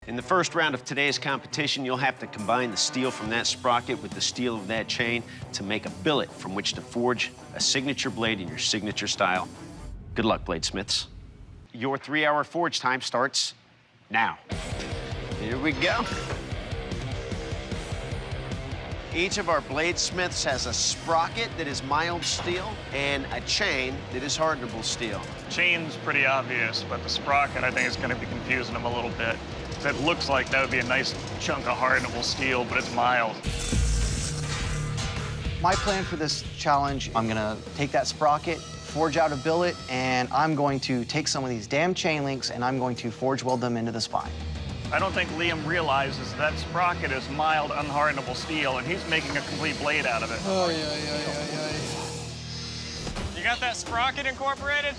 In the first round of today's competition, you'll have to combine the steel from that sprocket with the steel of that chain to make a billet from which to forge a signature blade in your signature style. Good luck, Bladesmiths. Your 3-hour forge time starts now. Here we go. Each of our bladesmiths has a sprocket that is mild steel and a chain that is hardenable steel. Chain's pretty obvious, but the sprocket, I think, is going to be confusing them a little bit. It looks like that would be a nice chunk of hardenable steel, but it's mild. My plan for this challenge, I'm gonna take that sprocket, forge out a billet, and I'm going to take some of these damn chain links and I'm going to forge weld them into the spine. I don't think Liam realizes that sprocket is mild, unhardenable steel, and he's making a complete blade out of it. Oh, yeah. You got that sprocket incorporated?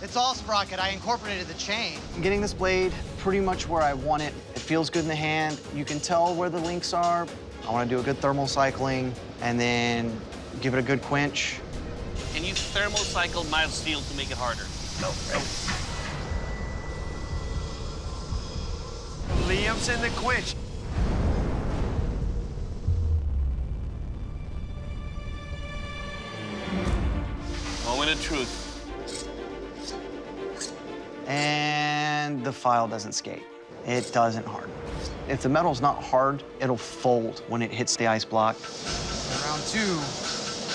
It's all sprocket. I incorporated the chain. I'm getting this blade pretty much where I want it. It feels good in the hand. You can tell where the links are. I want to do a good thermal cycling and then give it a good quench. And you thermal cycle mild steel to make it harder. No. Liam's in the quench. Moment of truth. And the file doesn't skate. It doesn't harden. If the metal's not hard, it'll fold when it hits the ice block. Round 2.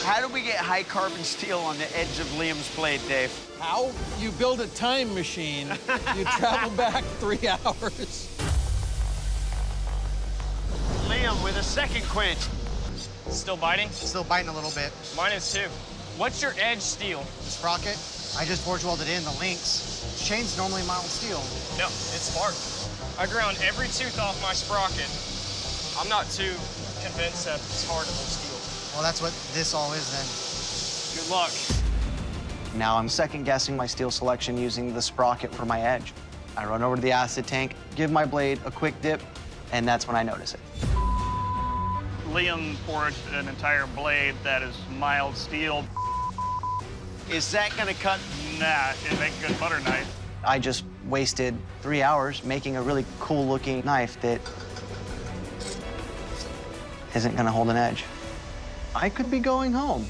How do we get high carbon steel on the edge of Liam's blade, Dave? How? You build a time machine. You travel back 3 hours. Liam with a second quench. Still biting? Still biting a little bit. Mine is too. What's your edge steel? The sprocket, I just forge welded in the links. Chain's normally mild steel. No, it's smart. I ground every tooth off my sprocket. I'm not too convinced that it's hardenable steel. Well, that's what this all is then. Good luck. Now I'm second guessing my steel selection using the sprocket for my edge. I run over to the acid tank, give my blade a quick dip, and that's when I notice it. Liam forged an entire blade that is mild steel. Is that gonna cut? Nah, it'd make a good butter knife. I just wasted 3 hours making a really cool looking knife that isn't gonna hold an edge. I could be going home.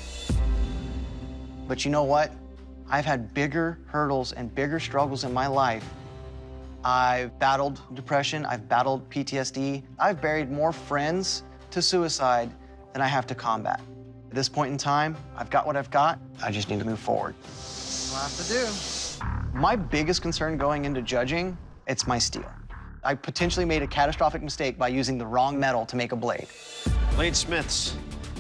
But you know what? I've had bigger hurdles and bigger struggles in my life. I've battled depression, I've battled PTSD. I've buried more friends to suicide than I have to combat. At this point in time, I've got what I've got. I just need to move forward. We'll have to do. My biggest concern going into judging, it's my steel. I potentially made a catastrophic mistake by using the wrong metal to make a blade. Bladesmiths,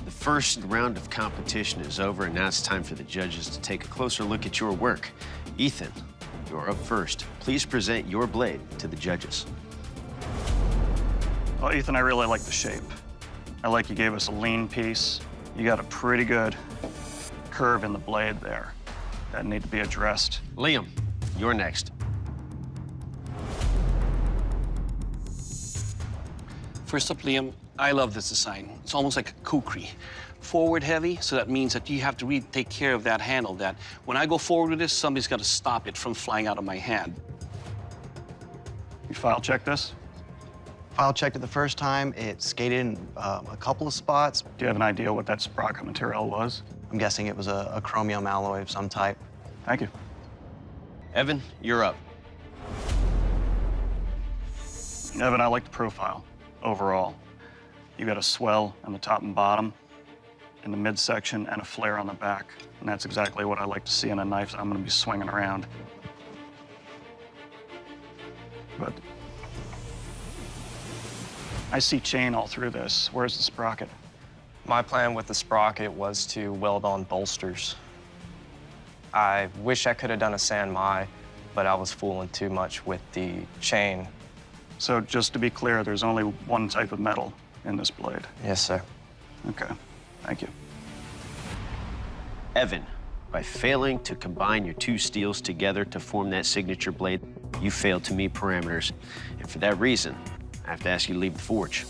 the first round of competition is over, and now it's time for the judges to take a closer look at your work. Ethan, you're up first. Please present your blade to the judges. Well, Ethan, I really like the shape. I like you gave us a lean piece. You got a pretty good curve in the blade there that need to be addressed. Liam, you're next. First up, Liam, I love this design. It's almost like a kukri. Forward heavy, so that means that you have to really take care of that handle, that when I go forward with this, somebody's got to stop it from flying out of my hand. You file check this? File checked it the first time. It skated in a couple of spots. Do you have an idea what that sprocket material was? I'm guessing it was a chromium alloy of some type. Thank you. Evan, you're up. Evan, I like the profile overall. You got a swell on the top and bottom, in the midsection, and a flare on the back. And that's exactly what I like to see in a knife that I'm going to be swinging around. But I see chain all through this. Where's the sprocket? My plan with the sprocket was to weld on bolsters. I wish I could have done a San Mai, but I was fooling too much with the chain. So just to be clear, there's only one type of metal in this blade. Yes, sir. Okay, thank you. Evan, by failing to combine your two steels together to form that signature blade, you failed to meet parameters. And for that reason, I have to ask you to leave the forge.